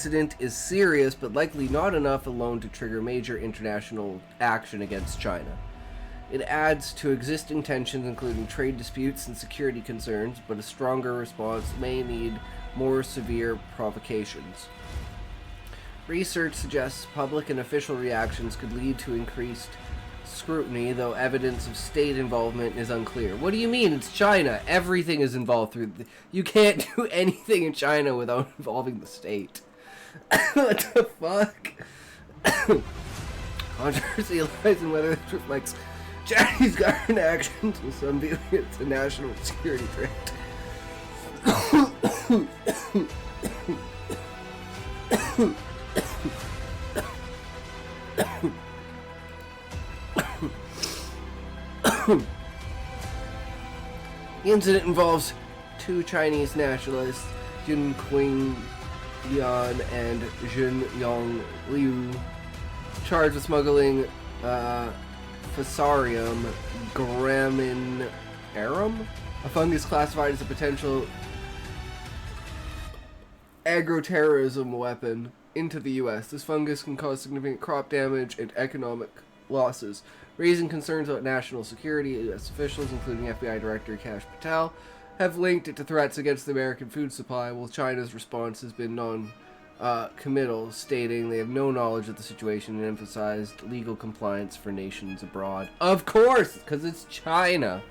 incident is serious, but likely not enough alone to trigger major international action against China. It adds to existing tensions, including trade disputes and security concerns, but a stronger response may need more severe provocations. Research suggests public and official reactions could lead to increased scrutiny, though evidence of state involvement is unclear. What do you mean? It's China. Everything is involved through... You can't do anything in China without involving the state. What the fuck? Controversy lies in whether this reflects Chinese government actions, with some viewing it as a national security threat. The incident involves two Chinese nationalists, Jun Qing Yan and Jun Yong Liu, charged with smuggling Fusarium graminarum, a fungus classified as a potential agroterrorism weapon, into the U.S. This fungus can cause significant crop damage and economic losses, raising concerns about national security. U.S. officials, including FBI Director Kash Patel, have linked it to threats against the American food supply, while China's response has been non-committal, stating they have no knowledge of the situation and emphasized legal compliance for nations abroad. Of course, because it's China.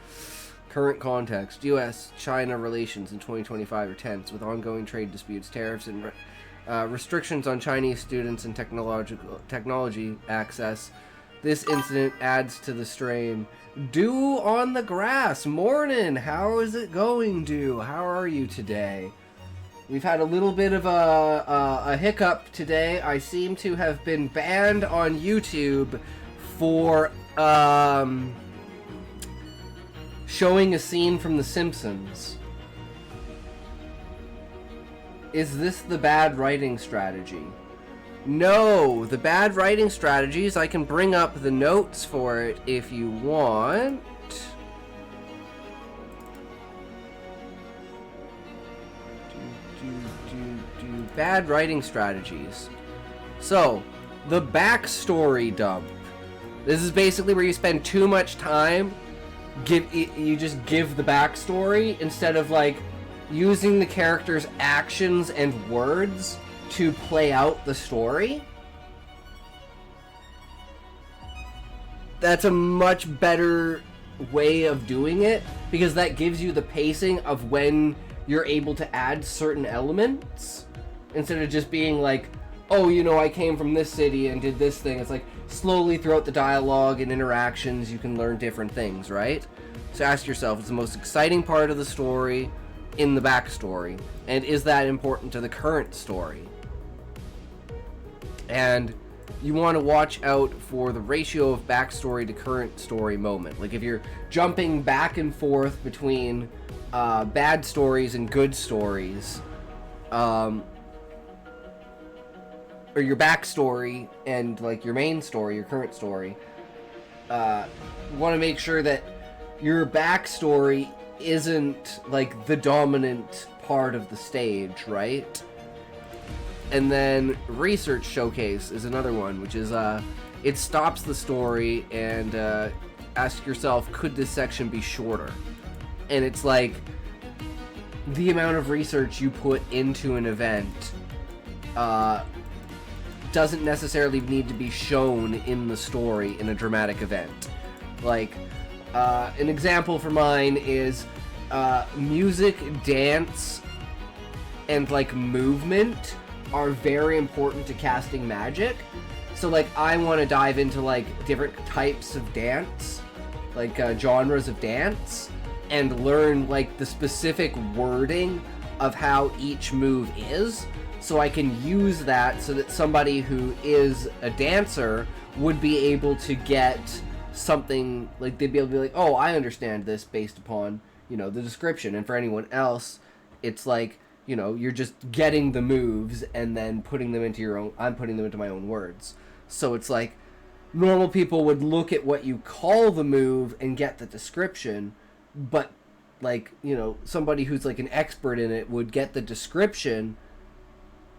Current context: U.S.-China relations in 2025 are tense, with ongoing trade disputes, tariffs, and restrictions on Chinese students and technology access. This incident adds to the strain. Dew on the grass. Morning. How is it going, Dew? How are you today? We've had a little bit of a hiccup today. I seem to have been banned on YouTube for showing a scene from The Simpsons. Is this the bad writing strategy? No, the bad writing strategies, I can bring up the notes for it if you want. Bad writing strategies. So, the backstory dump. This is basically where you spend too much time. You just give the backstory instead of like using the character's actions and words to play out the story. That's a much better way of doing it, because that gives you the pacing of when you're able to add certain elements, instead of just being like, oh, you know, I came from this city and did this thing. It's like slowly throughout the dialogue and interactions you can learn different things, right? So ask yourself, is the most exciting part of the story in the backstory, and is that important to the current story? And you want to watch out for the ratio of backstory to current story moment. Like if you're jumping back and forth between bad stories and good stories, or your backstory and like your main story, your current story, you want to make sure that your backstory isn't like the dominant part of the stage, right? And then research showcase is another one, which is it stops the story and ask yourself, could this section be shorter? And it's like the amount of research you put into an event doesn't necessarily need to be shown in the story in a dramatic event. Like an example for mine is music, dance, and like movement are very important to casting magic. So like I want to dive into like different types of dance, like genres of dance, and learn like the specific wording of how each move is, so I can use that so that somebody who is a dancer would be able to get something, like they'd be able to be like, oh, I understand this based upon, you know, the description. And for anyone else, it's like, you know, you're just getting the moves and then putting them into your own, I'm putting them into my own words. So it's like normal people would look at what you call the move and get the description, but like, you know, somebody who's like an expert in it would get the description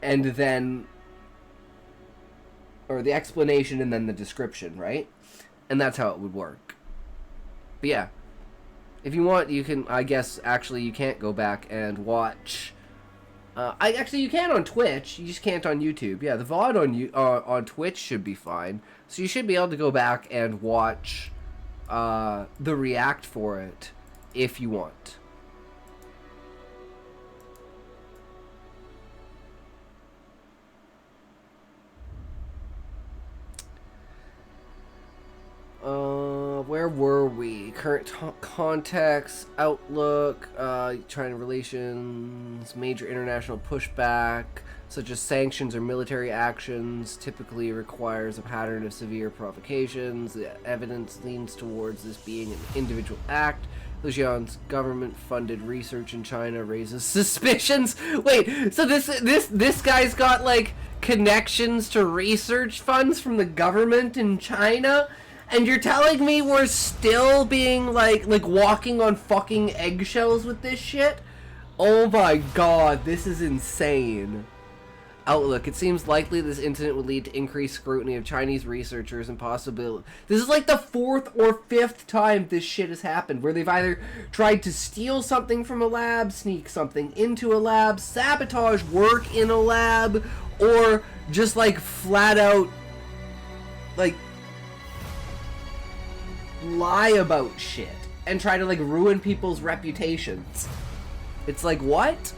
and then, or the explanation and then the description, right? And that's how it would work. But yeah, if you want, you can, I guess, actually, you can't go back and watch. You can on Twitch. You just can't on YouTube. Yeah, the VOD on Twitch should be fine. So you should be able to go back and watch the react for it if you want. Where were we? Current context, outlook, China relations, major international pushback, such as sanctions or military actions, typically requires a pattern of severe provocations. The evidence leans towards this being an individual act. Lijian's government-funded research in China raises suspicions. Wait, so this guy's got like connections to research funds from the government in China? And you're telling me we're still being like walking on fucking eggshells with this shit? Oh my god, this is insane. Outlook. It seems likely this incident would lead to increased scrutiny of Chinese researchers and possibility. This is like the 4th or 5th time this shit has happened, where they've either tried to steal something from a lab, sneak something into a lab, sabotage work in a lab, or just like flat out like lie about shit and try to like ruin people's reputations. It's like, what?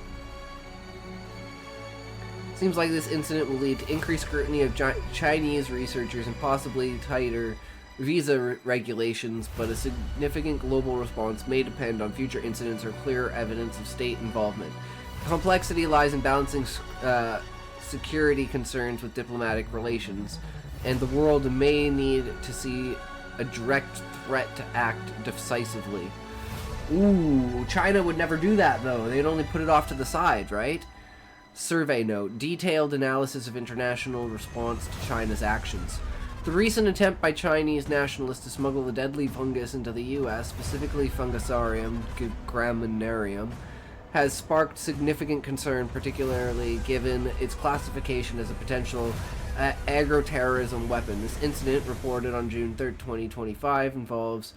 Seems like this incident will lead to increased scrutiny of Chinese researchers and possibly tighter visa regulations, but a significant global response may depend on future incidents or clearer evidence of state involvement. The complexity lies in balancing security concerns with diplomatic relations, and the world may need to see a direct threat to act decisively. Ooh, China would never do that, though. They'd only put it off to the side, right? Survey note. Detailed analysis of international response to China's actions. The recent attempt by Chinese nationalists to smuggle the deadly fungus into the U.S., specifically Fungusarium graminearum, has sparked significant concern, particularly given its classification as a potential agroterrorism weapon. This incident, reported on June 3rd, 2025, involves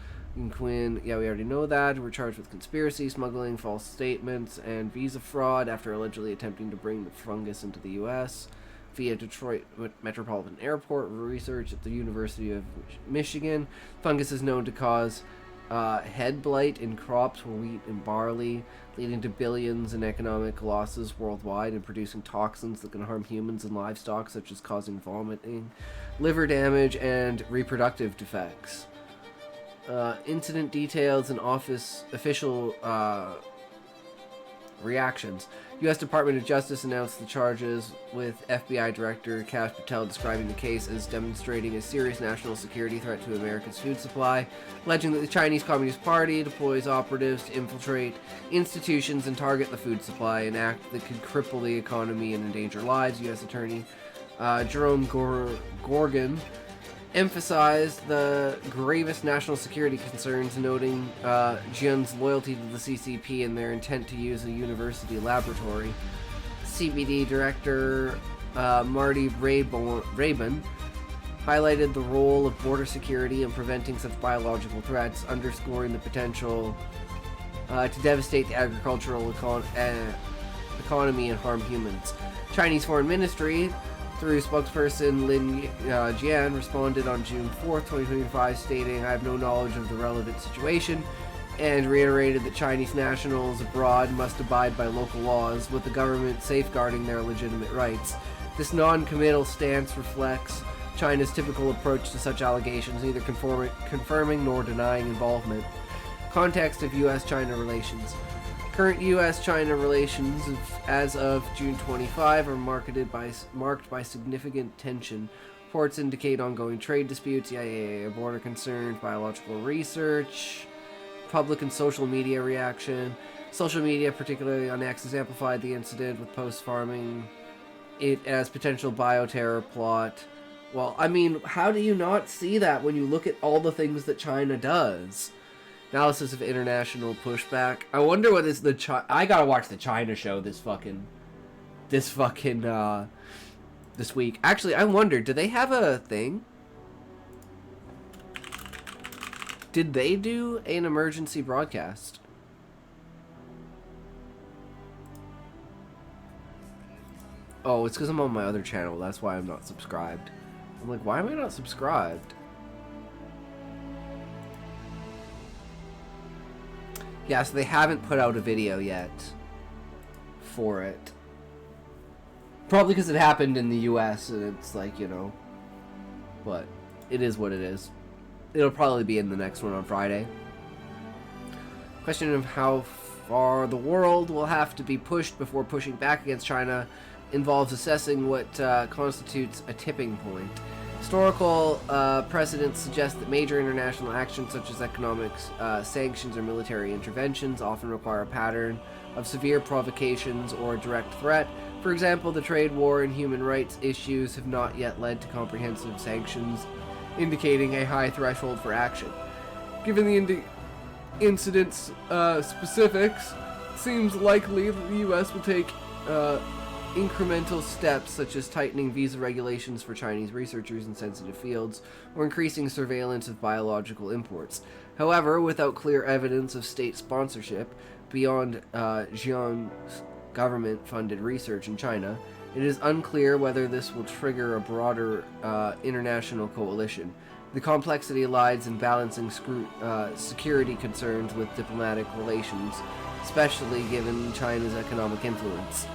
Quinn. Yeah, we already know that. We're charged with conspiracy, smuggling, false statements, and visa fraud after allegedly attempting to bring the fungus into the U.S. via Detroit Metropolitan Airport. Research at the University of Michigan. Fungus is known to cause head blight in crops for wheat and barley, leading to billions in economic losses worldwide and producing toxins that can harm humans and livestock, such as causing vomiting, liver damage, and reproductive defects. Incident details and official reactions. U.S. Department of Justice announced the charges, with FBI Director Kash Patel describing the case as demonstrating a serious national security threat to America's food supply, alleging that the Chinese Communist Party deploys operatives to infiltrate institutions and target the food supply, an act that could cripple the economy and endanger lives. U.S. Attorney Jerome Gorgon emphasized the gravest national security concerns, noting Jian's loyalty to the CCP and their intent to use a university laboratory. CBD Director Marty Rabin highlighted the role of border security in preventing such biological threats, underscoring the potential to devastate the agricultural economy and harm humans. Chinese Foreign Ministry, through spokesperson Lin Jian, responded on June 4th, 2025, stating, "I have no knowledge of the relevant situation," and reiterated that Chinese nationals abroad must abide by local laws, with the government safeguarding their legitimate rights. This non-committal stance reflects China's typical approach to such allegations, neither confirming nor denying involvement. Context of U.S.-China relations. Current U.S.-China relations as of June 25 are marked by significant tension. Reports indicate ongoing trade disputes, border concerns, biological research, public and social media reaction. Social media, particularly on X, has amplified the incident, with posts farming it as potential bioterror plot. Well, I mean, how do you not see that when you look at all the things that China does? Analysis of international pushback. I wonder what is I gotta watch the China show this fucking this fucking, this week. Actually, I wonder, do they have a thing? Did they do an emergency broadcast? Oh, it's because I'm on my other channel. That's why I'm not subscribed. I'm like, why am I not subscribed? Yeah, so they haven't put out a video yet for it. Probably because it happened in the US and it's like, you know. But it is what it is. It'll probably be in the next one on Friday. Question of how far the world will have to be pushed before pushing back against China involves assessing what constitutes a tipping point. Historical precedents suggest that major international actions such as economic sanctions or military interventions often require a pattern of severe provocations or a direct threat. For example, the trade war and human rights issues have not yet led to comprehensive sanctions, indicating a high threshold for action. Given the incident's specifics, it seems likely that the U.S. will take incremental steps such as tightening visa regulations for Chinese researchers in sensitive fields or increasing surveillance of biological imports. However, without clear evidence of state sponsorship beyond Xi'an's government-funded research in China, it is unclear whether this will trigger a broader international coalition. The complexity lies in balancing security concerns with diplomatic relations, especially given China's economic influence.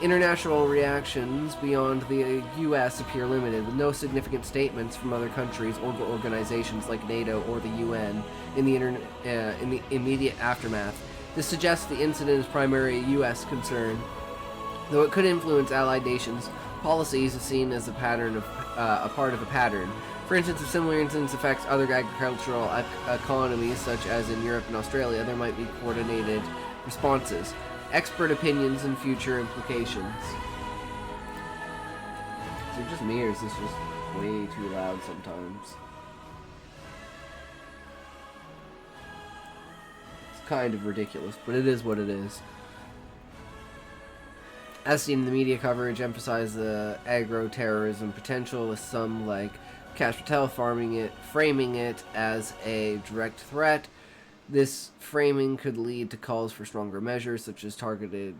International reactions beyond the U.S. appear limited, with no significant statements from other countries or organizations like NATO or the UN in the immediate aftermath. This suggests the incident is primarily a U.S. concern, though it could influence allied nations. Policies is seen as a part of a pattern. For instance, if similar incidents affect other agricultural economies, such as in Europe and Australia, there might be coordinated responses. Expert opinions and future implications. Is it just me, or is this just way too loud sometimes? It's kind of ridiculous, but it is what it is. As seen in the media coverage, emphasize the agro-terrorism potential, with some like Cash Patel framing it as a direct threat. This framing could lead to calls for stronger measures, such as targeted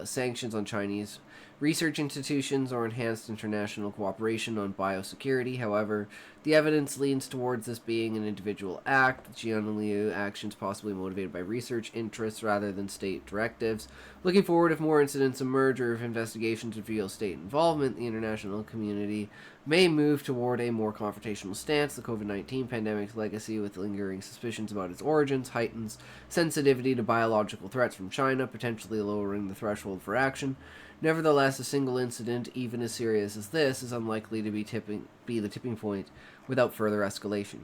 sanctions on Chinese research institutions or enhanced international cooperation on biosecurity. However, the evidence leans towards this being an individual act, Jian Liu actions possibly motivated by research interests rather than state directives. Looking forward, if more incidents emerge or if investigations reveal state involvement, the international community may move toward a more confrontational stance. The COVID-19 pandemic's legacy, with lingering suspicions about its origins, heightens sensitivity to biological threats from China, potentially lowering the threshold for action. Nevertheless, a single incident, even as serious as this, is unlikely to be the tipping point without further escalation.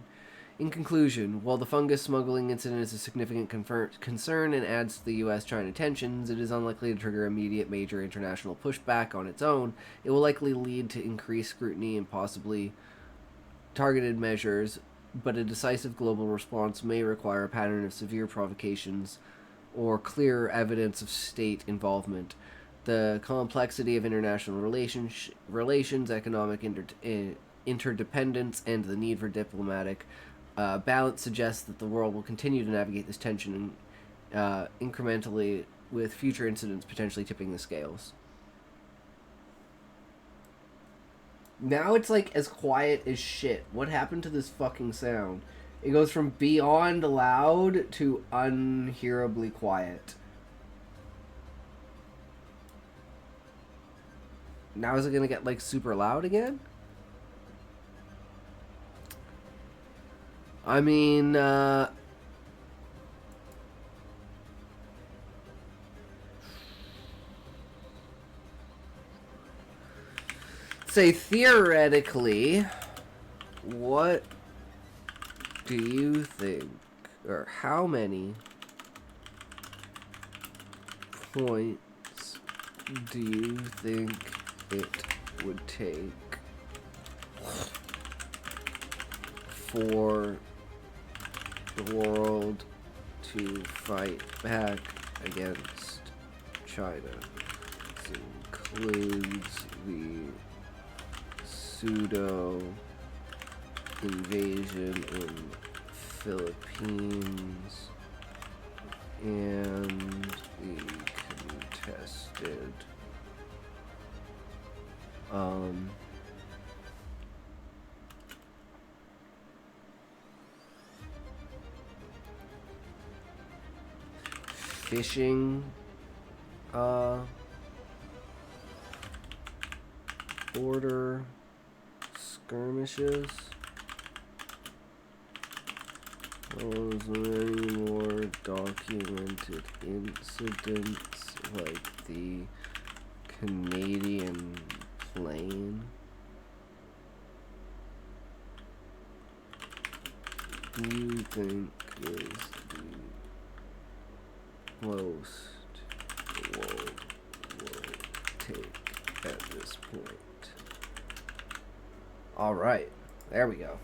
In conclusion, while the fungus smuggling incident is a significant concern and adds to the U.S.-China tensions, it is unlikely to trigger immediate major international pushback on its own. It will likely lead to increased scrutiny and possibly targeted measures, but a decisive global response may require a pattern of severe provocations or clear evidence of state involvement. The complexity of international relations, economic interdependence, and the need for diplomatic balance suggests that the world will continue to navigate this tension incrementally, with future incidents potentially tipping the scales. Now it's like as quiet as shit. What happened to this fucking sound? It goes from beyond loud to unhearably quiet. Now is it gonna get like super loud again? I mean, say theoretically, what do you think, or how many points do you think it would take for the world to fight back against China? It's includes the pseudo invasion in Philippines and the contested fishing border skirmishes. Any more documented incidents like the Canadian plane? Do you think is the most the world will take at this point? Alright, there we go.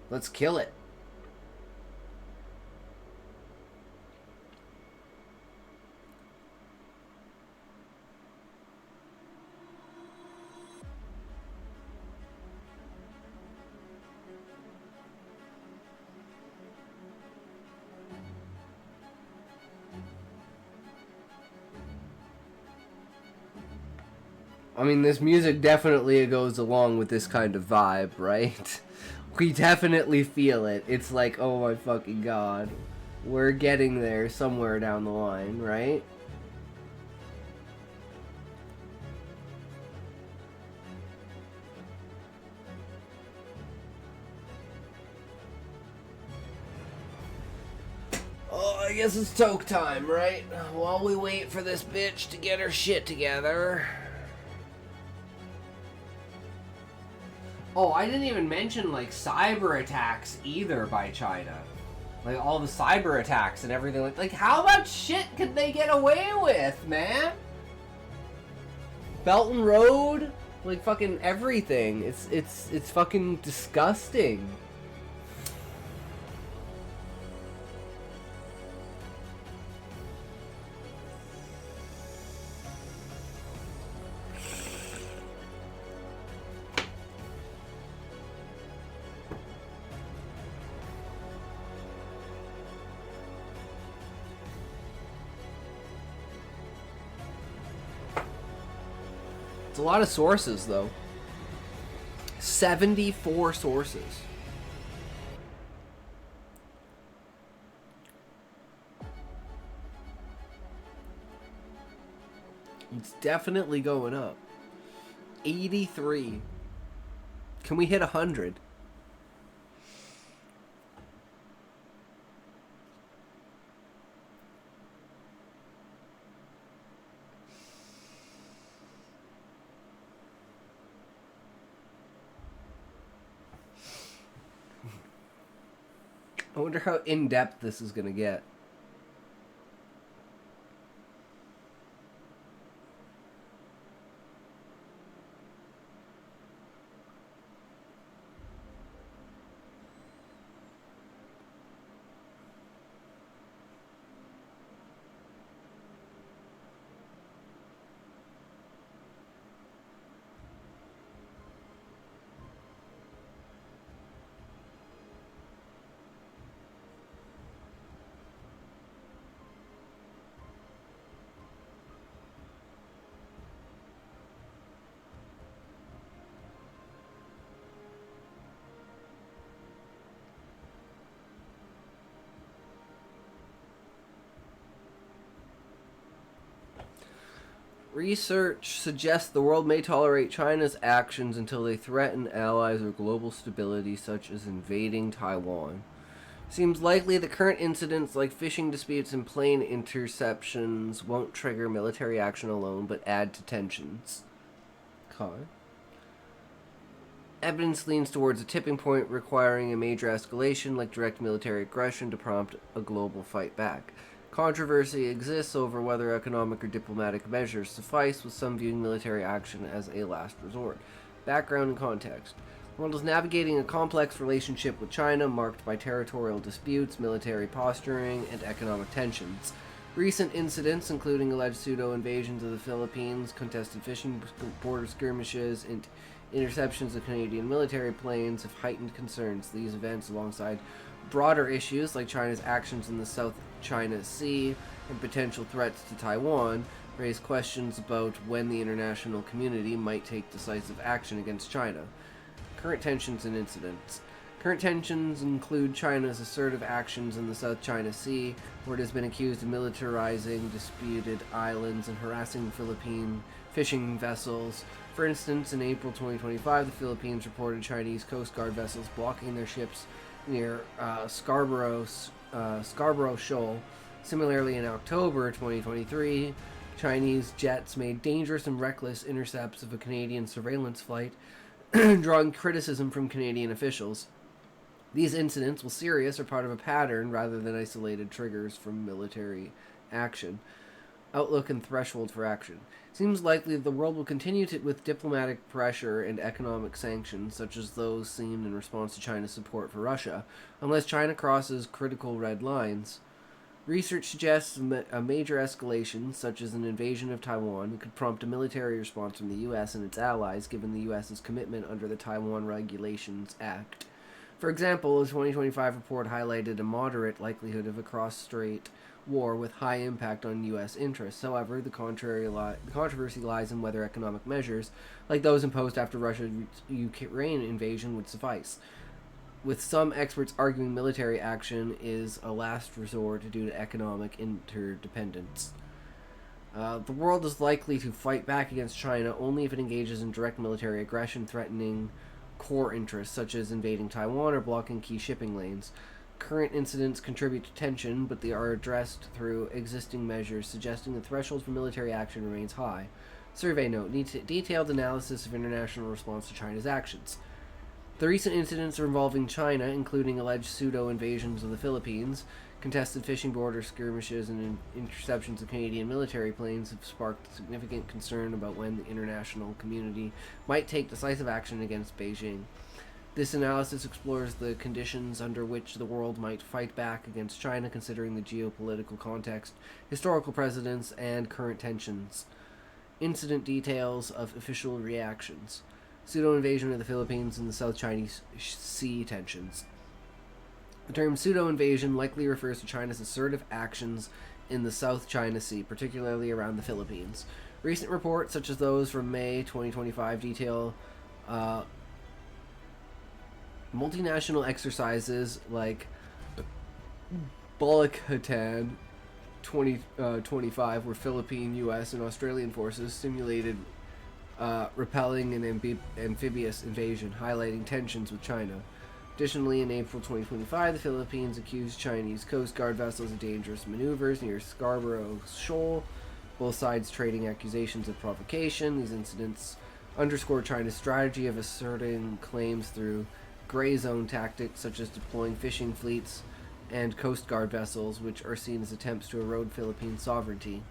Let's kill it. I mean, this music definitely goes along with this kind of vibe, right? We definitely feel it. It's like, oh my fucking god. We're getting there somewhere down the line, right? Oh, I guess it's toke time, right? While we wait for this bitch to get her shit together. Oh, I didn't even mention, like, cyber attacks either by China. Like, all the cyber attacks and everything. Like how much shit could they get away with, man? Belt and Road? Like, fucking everything. It's fucking disgusting. It's a lot of sources, though. 74 sources. It's definitely going up. 83. Can we hit 100? I wonder how in-depth this is going to get. Research suggests the world may tolerate China's actions until they threaten allies or global stability, such as invading Taiwan. Seems likely that current incidents like fishing disputes and plane interceptions won't trigger military action alone, but add to tensions. Okay. Evidence leans towards a tipping point requiring a major escalation like direct military aggression to prompt a global fight back. Controversy exists over whether economic or diplomatic measures suffice, with some viewing military action as a last resort. Background and context. The world is navigating a complex relationship with China marked by territorial disputes, military posturing, and economic tensions. Recent incidents, including alleged pseudo-invasions of the Philippines, contested fishing border skirmishes, and interceptions of Canadian military planes, have heightened concerns. These events, alongside broader issues like China's actions in the South China Sea and potential threats to Taiwan, raise questions about when the international community might take decisive action against China. Current tensions and incidents. Current tensions include China's assertive actions in the South China Sea, where it has been accused of militarizing disputed islands and harassing Philippine fishing vessels. For instance, in April 2025, the Philippines reported Chinese Coast Guard vessels blocking their ships near Scarborough Shoal. Similarly, in October 2023, Chinese jets made dangerous and reckless intercepts of a Canadian surveillance flight, drawing criticism from Canadian officials. These incidents, while serious, are part of a pattern rather than isolated triggers from military action. Outlook and threshold for action. It seems likely that the world will continue with diplomatic pressure and economic sanctions, such as those seen in response to China's support for Russia, unless China crosses critical red lines. Research suggests a major escalation, such as an invasion of Taiwan, could prompt a military response from the U.S. and its allies, given the U.S.'s commitment under the Taiwan Regulations Act. For example, a 2025 report highlighted a moderate likelihood of a cross-strait war with high impact on U.S. interests. However, the controversy lies in whether economic measures, like those imposed after Russia's Ukraine invasion, would suffice, with some experts arguing military action is a last resort due to economic interdependence. The world is likely to fight back against China only if it engages in direct military aggression, threatening core interests such as invading Taiwan or blocking key shipping lanes. Current incidents contribute to tension, but they are addressed through existing measures, suggesting the threshold for military action remains high. Survey note: detailed analysis of international response to China's actions. The recent incidents involving China, including alleged pseudo-invasions of the Philippines, contested fishing border skirmishes, and interceptions of Canadian military planes, have sparked significant concern about when the international community might take decisive action against Beijing. This analysis explores the conditions under which the world might fight back against China, considering the geopolitical context, historical precedents, and current tensions. Incident details of official reactions. Pseudo-invasion of the Philippines and the South China Sea tensions. The term pseudo-invasion likely refers to China's assertive actions in the South China Sea, particularly around the Philippines. Recent reports, such as those from May 2025, detail multinational exercises like Balakhatan 2025, where Philippine, U.S., and Australian forces simulated repelling an amphibious invasion, highlighting tensions with China. Additionally, in April 2025, the Philippines accused Chinese Coast Guard vessels of dangerous maneuvers near Scarborough Shoal, both sides trading accusations of provocation. These incidents underscore China's strategy of asserting claims through gray zone tactics, such as deploying fishing fleets and Coast Guard vessels, which are seen as attempts to erode Philippine sovereignty.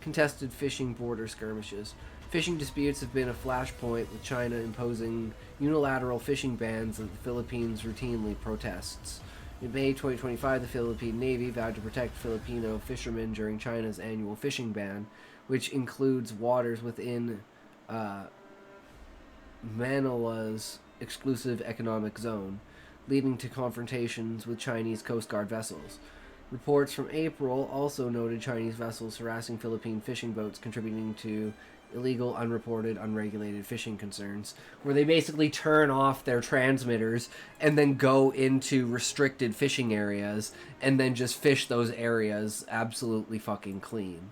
Contested fishing border skirmishes. Fishing disputes have been a flashpoint, with China imposing unilateral fishing bans that the Philippines routinely protests. In May 2025, the Philippine Navy vowed to protect Filipino fishermen during China's annual fishing ban, which includes waters within Manila's exclusive economic zone, leading to confrontations with Chinese Coast Guard vessels. Reports from April also noted Chinese vessels harassing Philippine fishing boats, contributing to illegal, unreported, unregulated fishing concerns, where they basically turn off their transmitters and then go into restricted fishing areas and then just fish those areas absolutely fucking clean.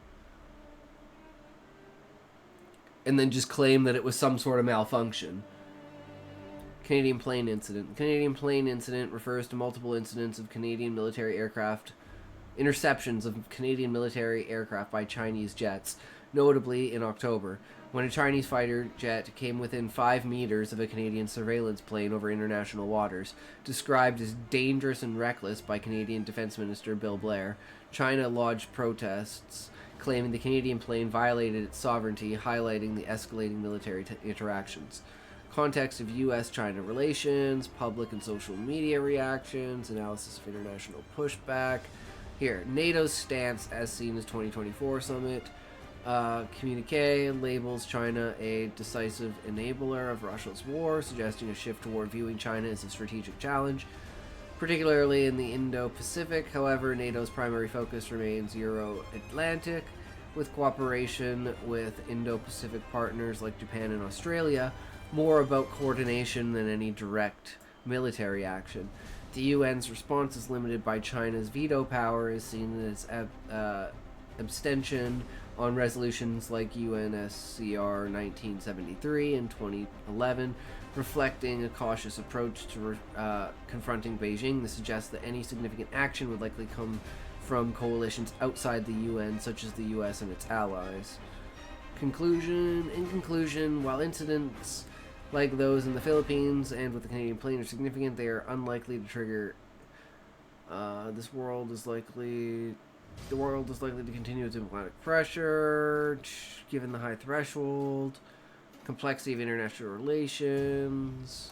And then just claim that it was some sort of malfunction. Canadian plane incident. The Canadian plane incident refers to multiple incidents of Canadian military aircraft, interceptions of Canadian military aircraft by Chinese jets, notably in October, when a Chinese fighter jet came within 5 meters of a Canadian surveillance plane over international waters. Described as dangerous and reckless by Canadian Defense Minister Bill Blair, China lodged protests claiming the Canadian plane violated its sovereignty, highlighting the escalating military interactions. Context of U.S.-China relations, public and social media reactions, analysis of international pushback, Here, NATO's stance as seen as 2024 summit. Communique labels China a decisive enabler of Russia's war, suggesting a shift toward viewing China as a strategic challenge, particularly in the Indo-Pacific. However, NATO's primary focus remains Euro-Atlantic, with cooperation with Indo-Pacific partners like Japan and Australia more about coordination than any direct military action. The UN's response is limited by China's veto power, is seen as abstention on resolutions like UNSCR 1973 and 2011, reflecting a cautious approach to confronting Beijing. This suggests that any significant action would likely come from coalitions outside the UN, such as the US and its allies. In conclusion, while incidents like those in the Philippines and with the Canadian plane are significant, they are unlikely to trigger. The world is likely to continue its diplomatic pressure, given the high threshold, complexity of international relations.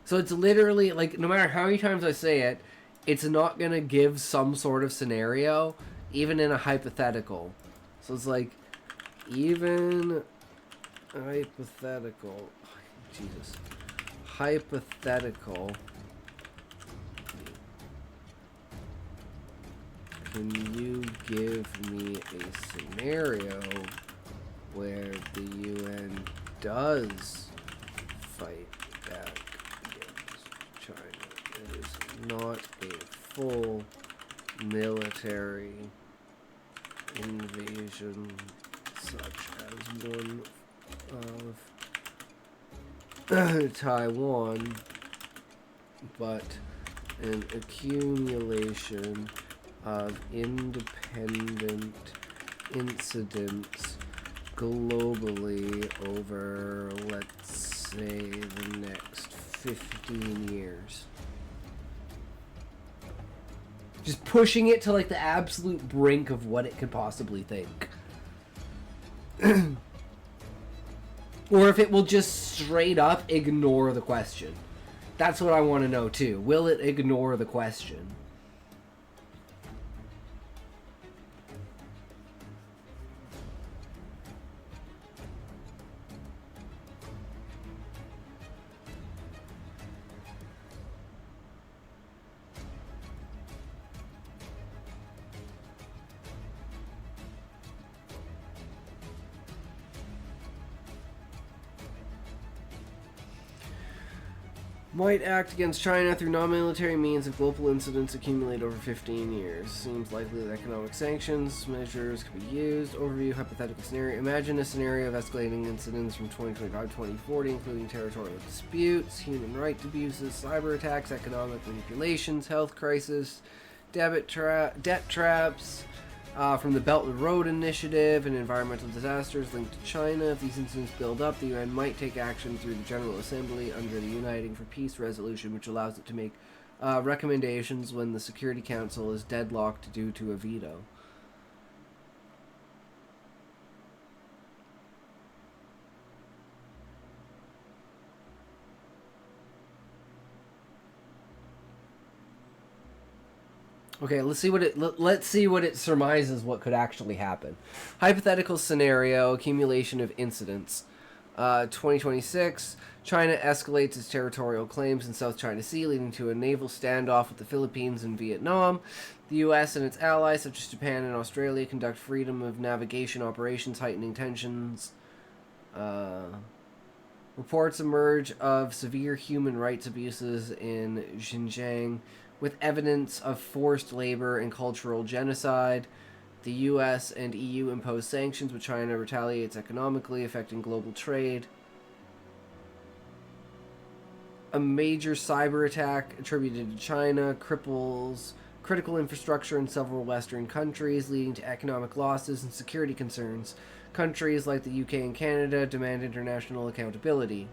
So it's literally, like, no matter how many times I say it, it's not going to give some sort of scenario, even in a hypothetical. So it's like, even hypothetical. Jesus. Hypothetical. Can you give me a scenario where the UN does fight back against China? It is not a full military invasion such as one of Taiwan, but an accumulation of independent incidents globally over, let's say, the next 15 years. Just pushing it to, like, the absolute brink of what it could possibly think. Or if it will just straight up ignore the question. That's what I want to know, too. Will it ignore the question? Might act against China through non-military means if global incidents accumulate over 15 years. Seems likely that economic sanctions measures could be used. Overview hypothetical scenario. Imagine a scenario of escalating incidents from 2025 to 2040, including territorial disputes, human rights abuses, cyber attacks, economic manipulations, health crisis, debt traps, from the Belt and Road Initiative and environmental disasters linked to China. If these incidents build up, the UN might take action through the General Assembly under the Uniting for Peace resolution, which allows it to make recommendations when the Security Council is deadlocked due to a veto. Okay, let's see what it surmises what could actually happen. Hypothetical scenario: accumulation of incidents. 2026, China escalates its territorial claims in South China Sea, leading to a naval standoff with the Philippines and Vietnam. The U.S. and its allies, such as Japan and Australia, conduct freedom of navigation operations, heightening tensions. Reports emerge of severe human rights abuses in Xinjiang, with evidence of forced labor and cultural genocide. The US and EU impose sanctions, but China retaliates economically, affecting global trade. A major cyber attack attributed to China cripples critical infrastructure in several Western countries, leading to economic losses and security concerns. Countries like the UK and Canada demand international accountability.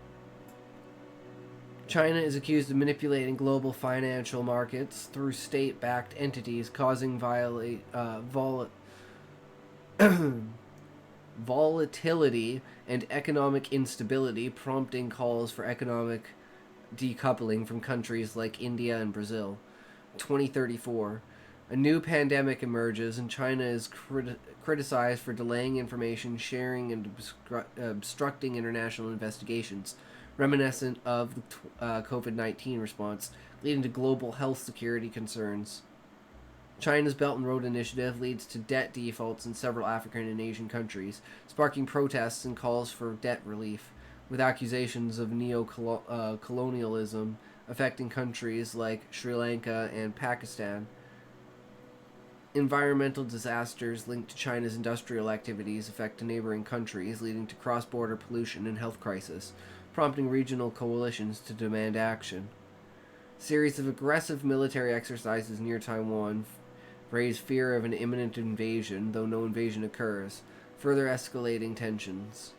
China is accused of manipulating global financial markets through state-backed entities, causing volatility and economic instability, prompting calls for economic decoupling from countries like India and Brazil. 2034. A new pandemic emerges, and China is criticized for delaying information sharing and obstructing international investigations, reminiscent of the COVID-19 response, leading to global health security concerns. China's Belt and Road Initiative leads to debt defaults in several African and Asian countries, sparking protests and calls for debt relief, with accusations of neo-colonialism affecting countries like Sri Lanka and Pakistan. Environmental disasters linked to China's industrial activities affect neighboring countries, leading to cross-border pollution and health crisis, prompting regional coalitions to demand action. Series of aggressive military exercises near Taiwan raise fear of an imminent invasion, though no invasion occurs, further escalating tensions.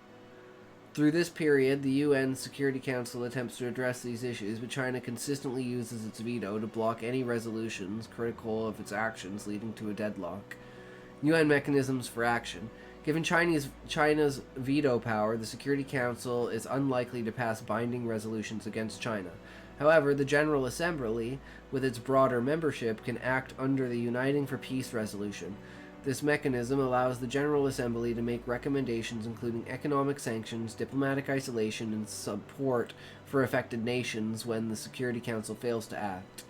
Through this period, the UN Security Council attempts to address these issues, but China consistently uses its veto to block any resolutions critical of its actions, leading to a deadlock. UN mechanisms for action. Given China's veto power, the Security Council is unlikely to pass binding resolutions against China. However, the General Assembly, with its broader membership, can act under the Uniting for Peace resolution. This mechanism allows the General Assembly to make recommendations including economic sanctions, diplomatic isolation, and support for affected nations when the Security Council fails to act.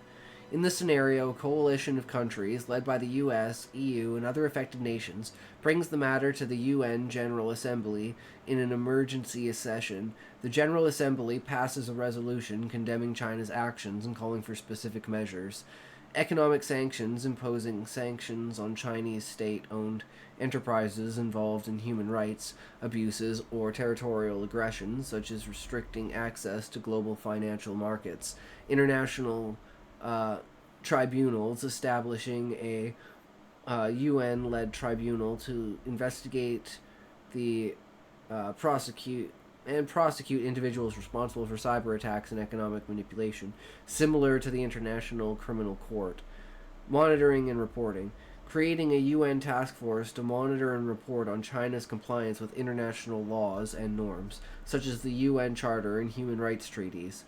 In this scenario, a coalition of countries, led by the US, EU, and other affected nations, brings the matter to the UN General Assembly in an emergency session. The General Assembly passes a resolution condemning China's actions and calling for specific measures. Economic sanctions, imposing sanctions on Chinese state-owned enterprises involved in human rights abuses or territorial aggressions, such as restricting access to global financial markets. International tribunals, establishing a UN-led tribunal to investigate the prosecute individuals responsible for cyber attacks and economic manipulation, similar to the International Criminal Court. Monitoring and reporting. Creating a UN task force to monitor and report on China's compliance with international laws and norms, such as the UN Charter and human rights treaties.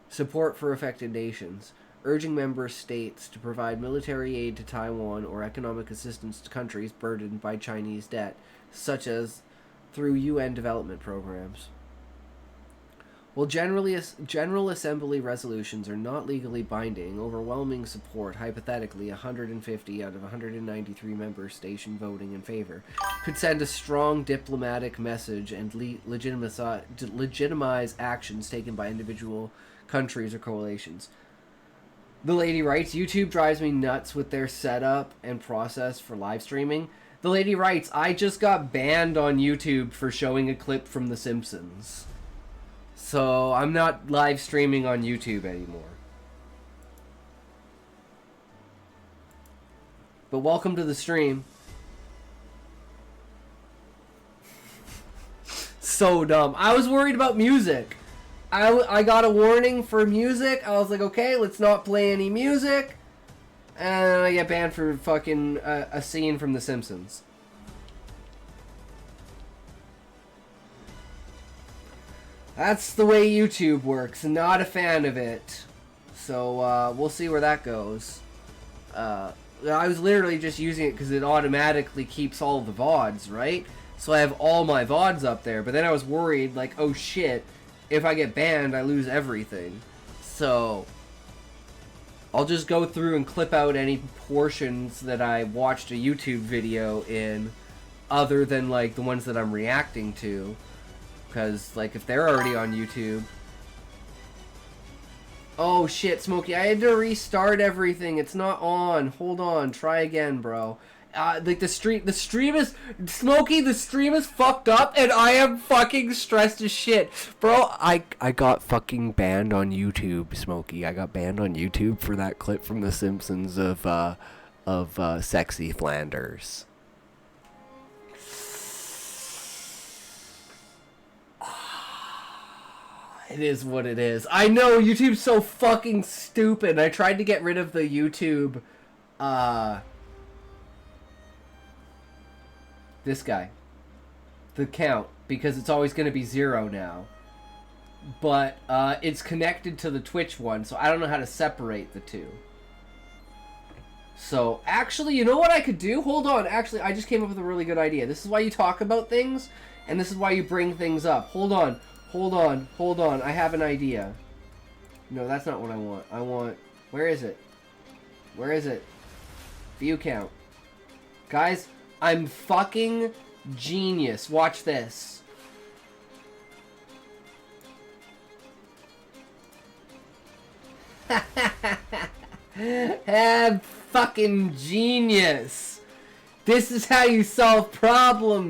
Support for affected nations. Urging member states to provide military aid to Taiwan or economic assistance to countries burdened by Chinese debt, such as through UN development programs. While General Assembly resolutions are not legally binding, overwhelming support, hypothetically 150 out of 193 members station voting in favor, could send a strong diplomatic message and legitimize actions taken by individual countries or coalitions. The lady writes, YouTube drives me nuts with their setup and process for live streaming. The lady writes, I just got banned on YouTube for showing a clip from The Simpsons. So I'm not live streaming on YouTube anymore. But welcome to the stream. So dumb. I was worried about music. I got a warning for music. I was like, okay, let's not play any music. And I get banned for fucking a scene from The Simpsons. That's the way YouTube works. Not a fan of it. So we'll see where that goes. I was literally just using it because it automatically keeps all the VODs, right? So I have all my VODs up there. But then I was worried, like, oh shit. If I get banned, I lose everything. So I'll just go through and clip out any portions that I watched a YouTube video in, other than like the ones that I'm reacting to. Because like if they're already on YouTube. Oh shit, Smokey, I had to restart everything. It's not on. Hold on, try again, bro. Like the stream is Smokey. The stream is fucked up, and I am fucking stressed as shit, bro. I got fucking banned on YouTube, Smokey. I got banned on YouTube for that clip from The Simpsons of sexy Flanders. It is what it is. I know YouTube's so fucking stupid. I tried to get rid of the YouTube. This guy, the count, because it's always going to be 0 now. But it's connected to the Twitch one, so I don't know how to separate the two. So, actually, you know what I could do? Hold on. Actually, I just came up with a really good idea. This is why you talk about things, and this is why you bring things up. Hold on. Hold on. Hold on. I have an idea. No, that's not what I want. I want... Where is it? Where is it? View count. Guys, I'm fucking genius. Watch this. I'm fucking genius. This is how you solve problems.